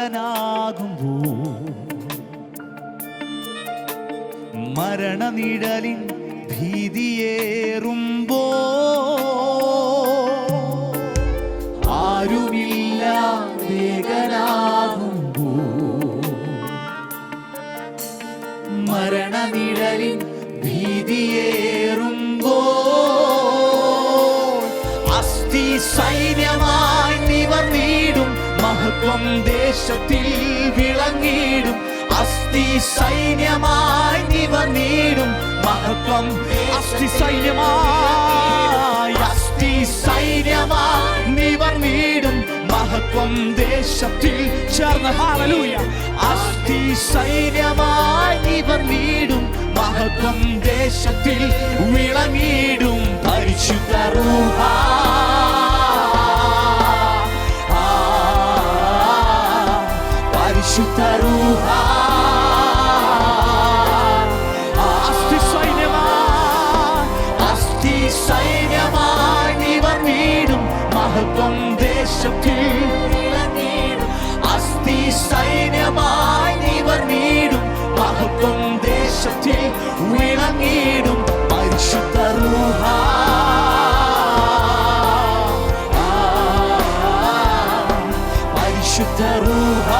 നായകനാകുമ്പോൾ മരണനിഴലിൻ ഭീതിയേറുമ്പോ ആരുമില്ലാതേകനാകുമ്പോ മരണനിഴലിൻ ഭീതിയേറുമ്പോ അസ്ഥി സൈന്യമായി നിവർന്നിടും മഹത്വം ദേശത്തിൽ വിളങ്ങിടും അസ്ഥി സൈന്യമായി നിവർന്നിടും മഹത്വം അസ്ഥി സൈന്യമായി നിവർന്നിടും മഹത്വം ദേശത്തിൽ ചേർന്ന് ഹല്ലേലൂയ അസ്ഥി സൈന്യമായി നിവർന്നിടും മഹത്വം ദേശത്തിൽ വിളങ്ങിടും പരിശുദ്ധ റൂഹ പരിശുദ്ധ റൂഹ സൈന്യമായി നിവർന്നിടും മഹത്വം ദേശത്തിൽ അസ്ഥി സൈന്യമായി നിവർന്നിടും മഹത്വം ദേശത്തിൽ വിളങ്ങിടും പരിശുദ്ധ റൂഹ പരിശുദ്ധ റൂഹ